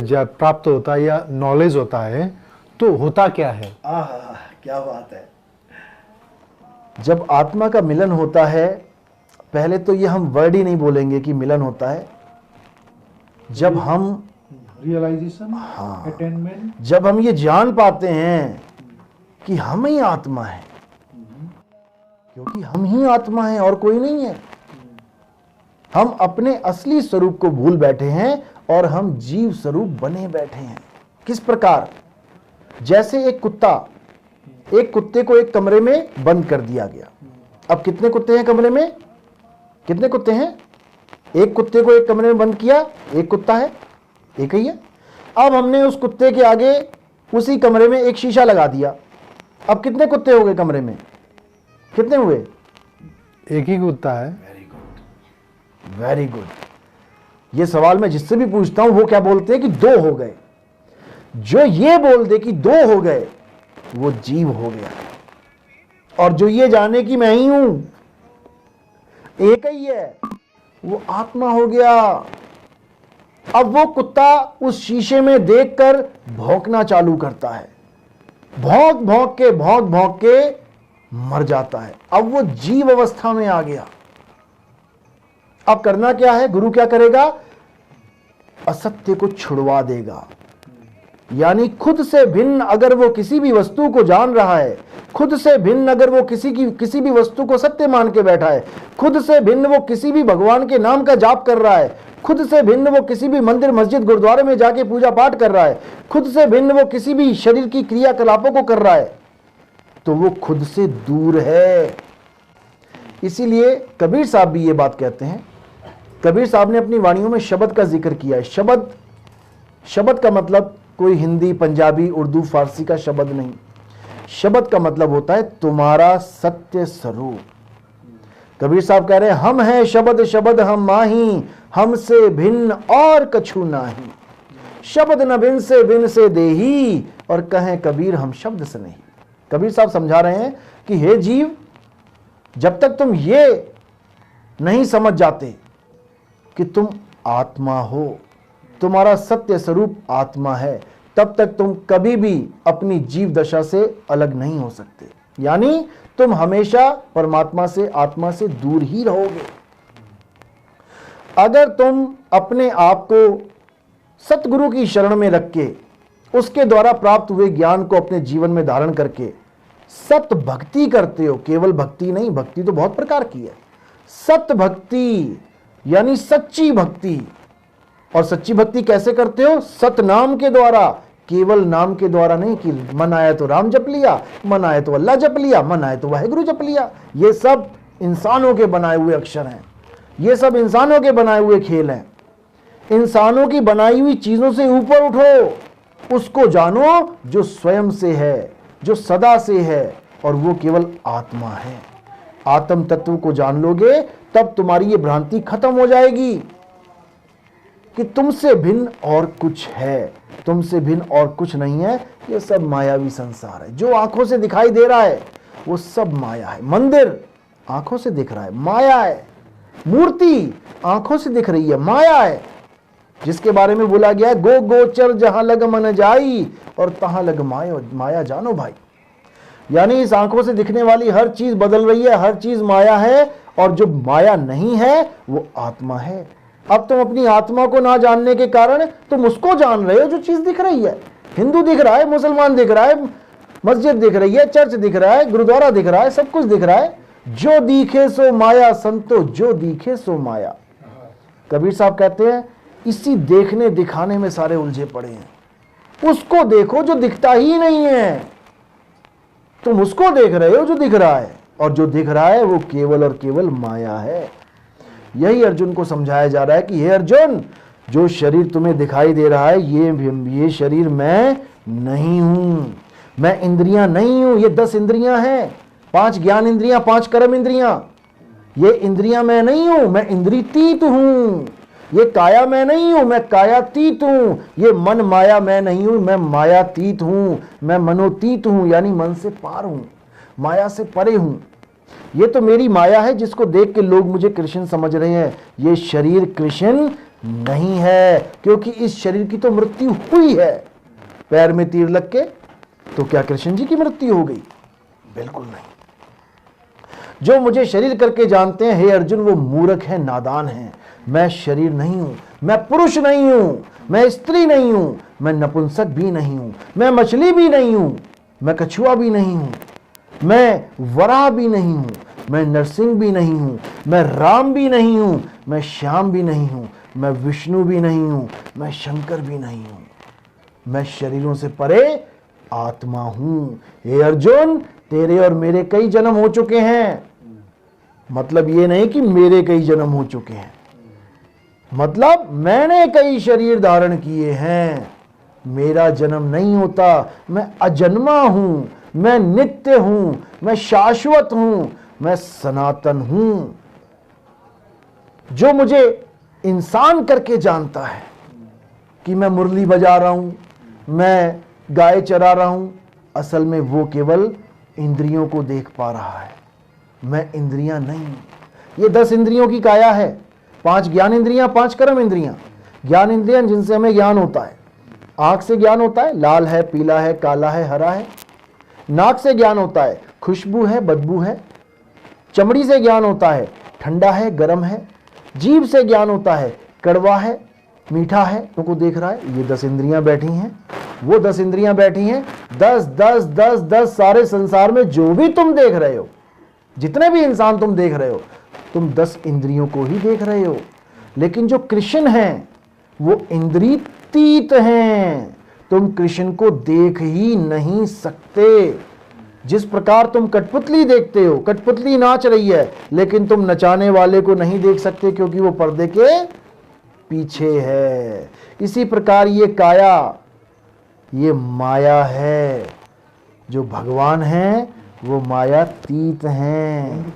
जब प्राप्त होता है या नॉलेज होता है तो होता क्या है? क्या बात है। जब आत्मा का मिलन होता है, पहले तो ये हम वर्ड ही नहीं बोलेंगे कि मिलन होता है। जब हम रियलाइजेशन, अटेनमेंट, जब हम ये जान पाते हैं कि हम ही आत्मा है, क्योंकि हम ही आत्मा है और कोई नहीं है। हम अपने असली स्वरूप को भूल बैठे हैं और हम जीव स्वरूप बने बैठे हैं। किस प्रकार? जैसे एक कुत्ते को एक कमरे में बंद कर दिया गया। अब कितने कुत्ते हैं कमरे में? कितने कुत्ते हैं? एक कुत्ते को एक कमरे में बंद किया, एक कुत्ता है, एक ही है। अब हमने उस कुत्ते के आगे उसी कमरे में एक शीशा लगा दिया। अब कितने कुत्ते हो गए कमरे में? कितने हुए? एक ही कुत्ता है। Very good. ये सवाल मैं जिससे भी पूछता हूं वो क्या बोलते हैं कि 2 हो गए। जो ये बोल दे कि 2 हो गए वो जीव हो गया, और जो ये जाने कि मैं ही हूं, एक ही है, वो आत्मा हो गया। अब वो कुत्ता उस शीशे में देखकर भौंकना चालू करता है। भौंक भौंक के मर जाता है। अब वो जीव अवस्था में आ गया। अब करना क्या है? गुरु क्या करेगा? असत्य को छुड़वा देगा। यानी खुद से भिन्न अगर वो किसी भी वस्तु को जान रहा है, खुद से भिन्न अगर वो किसी भी वस्तु को सत्य मान के बैठा है, खुद से भिन्न वो किसी भी भगवान के नाम का जाप कर रहा है, खुद से भिन्न वो किसी भी मंदिर मस्जिद गुरुद्वारे में जाके पूजा पाठ कर रहा है, खुद से भिन्न वो किसी भी शरीर की क्रियाकलापों को कर रहा है, तो वो खुद से दूर है। इसीलिए कबीर साहब भी ये बात कहते हैं। कबीर साहब ने अपनी वाणियों में शब्द का जिक्र किया है। शब्द का मतलब कोई हिंदी, पंजाबी, उर्दू, फारसी का शब्द नहीं। शब्द का मतलब होता है तुम्हारा सत्य स्वरूप। कबीर साहब कह रहे हैं हम हैं शब्द हम माही, हमसे भिन्न और कछु नाही। शब्द न भिन्न से देही, और कहें कबीर हम शब्द से नहीं। कबीर साहब समझा रहे हैं कि हे जीव, जब तक तुम ये नहीं समझ जाते कि तुम आत्मा हो, तुम्हारा सत्य स्वरूप आत्मा है, तब तक तुम कभी भी अपनी जीव दशा से अलग नहीं हो सकते। यानी तुम हमेशा परमात्मा से, आत्मा से दूर ही रहोगे। अगर तुम अपने आप को सतगुरु की शरण में रख के, उसके द्वारा प्राप्त हुए ज्ञान को अपने जीवन में धारण करके सत भक्ति करते हो, केवल भक्ति नहीं, भक्ति तो बहुत प्रकार की है, सत भक्ति यानी सच्ची भक्ति। और सच्ची भक्ति कैसे करते हो? सतनाम के द्वारा, केवल नाम के द्वारा नहीं कि मन आया तो राम जप लिया, मन आया तो अल्लाह जप लिया, मन आया तो वाहेगुरु जप लिया। ये सब इंसानों के बनाए हुए अक्षर हैं, ये सब इंसानों के बनाए हुए खेल हैं। इंसानों की बनाई हुई चीजों से ऊपर उठो, उसको जानो जो स्वयं से है, जो सदा से है, और वो केवल आत्मा है। आत्म तत्व को जान लोगे तब तुम्हारी ये भ्रांति खत्म हो जाएगी कि तुमसे भिन्न और कुछ है। तुमसे भिन्न और कुछ नहीं है। ये सब मायावी संसार है। जो आंखों से दिखाई दे रहा है वो सब माया है। मंदिर आंखों से दिख रहा है, माया है। मूर्ति आंखों से दिख रही है, माया है। जिसके बारे में बोला गया है गो गोचर जहां लग मन जाई और तहां लग माया जानो भाई। यानी इस आंखों से दिखने वाली हर चीज बदल रही है, हर चीज माया है, और जो माया नहीं है वो आत्मा है। अब तुम अपनी आत्मा को ना जानने के कारण तुम उसको जान रहे हो जो चीज दिख रही है। हिंदू दिख रहा है, मुसलमान दिख रहा है, मस्जिद दिख रही है, चर्च दिख रहा है, गुरुद्वारा दिख रहा है, सब कुछ दिख रहा है। जो दिखे सो माया संतो, जो दिखे सो माया। कबीर साहब कहते हैं इसी देखने दिखाने में सारे उलझे पड़े हैं। उसको देखो जो दिखता ही नहीं है। तुम उसको देख रहे हो जो दिख रहा है, और जो दिख रहा है वो केवल और केवल माया है। यही अर्जुन को समझाया जा रहा है कि हे अर्जुन, जो शरीर तुम्हें दिखाई दे रहा है ये शरीर मैं नहीं हूं, मैं इंद्रियां नहीं हूं। ये 10 इंद्रियां हैं, 5 ज्ञान इंद्रियां, 5 कर्म इंद्रियां। ये इंद्रियां मैं नहीं हूं, मैं इंद्रियतीत हूं। ये काया मैं नहीं हूं, मैं कायातीत हूं। ये मन माया मैं नहीं हूं, मैं मायातीत हूं। मैं मनोतीत हूं, यानी मन से पार हूं, माया से परे हूं। ये तो मेरी माया है जिसको देख के लोग मुझे कृष्ण समझ रहे हैं। ये शरीर कृष्ण नहीं है, क्योंकि इस शरीर की तो मृत्यु हुई है। पैर में तीर लग के तो क्या कृष्ण जी की मृत्यु हो गई? बिल्कुल नहीं। जो मुझे शरीर करके जानते हैं, हे अर्जुन, वो मूर्ख है, नादान है। मैं शरीर नहीं हूं, मैं पुरुष नहीं हूं, मैं स्त्री नहीं हूं, मैं नपुंसक भी नहीं हूं, मैं मछली भी नहीं हूं, मैं कछुआ भी नहीं हूं, मैं वराह भी नहीं हूं, मैं नरसिंह भी नहीं हूं, मैं राम भी नहीं हूं, मैं श्याम भी नहीं हूं, मैं विष्णु भी नहीं हूं, मैं शंकर भी नहीं हूं। मैं शरीरों से परे आत्मा हूं। हे अर्जुन, तेरे और मेरे कई जन्म हो चुके हैं। मतलब ये नहीं कि मेरे कई जन्म हो चुके हैं, मतलब मैंने कई शरीर धारण किए हैं। मेरा जन्म नहीं होता, मैं अजन्मा हूं, मैं नित्य हूं, मैं शाश्वत हूं, मैं सनातन हूं। जो मुझे इंसान करके जानता है कि मैं मुरली बजा रहा हूं, मैं गाय चरा रहा हूं, असल में वो केवल इंद्रियों को देख पा रहा है। मैं इंद्रियां नहीं। ये 10 इंद्रियों की काया है। 5 ज्ञान इंद्रियां, 5 कर्म इंद्रियां। ज्ञान इंद्रियां जिनसे हमें ज्ञान होता है। आंख से ज्ञान होता है, लाल है, पीला है, काला है, हरा है। नाक से ज्ञान होता है, खुशबू है, बदबू है। चमड़ी से ज्ञान होता है, ठंडा है, गर्म है। जीभ से ज्ञान होता है, कड़वा है, मीठा है। तुमको देख रहा है, ये 10 इंद्रियां बैठी हैं, वो 10 इंद्रियां बैठी हैं। 10 10 10 10 सारे संसार में जो भी तुम देख रहे हो, जितने भी इंसान तुम देख रहे हो, तुम 10 इंद्रियों को ही देख रहे हो। लेकिन जो कृष्ण हैं वो इंद्रियतीत हैं। तुम कृष्ण को देख ही नहीं सकते। जिस प्रकार तुम कठपुतली देखते हो, कठपुतली नाच रही है, लेकिन तुम नचाने वाले को नहीं देख सकते क्योंकि वो पर्दे के पीछे है। इसी प्रकार ये काया, ये माया है। जो भगवान है वो मायातीत हैं।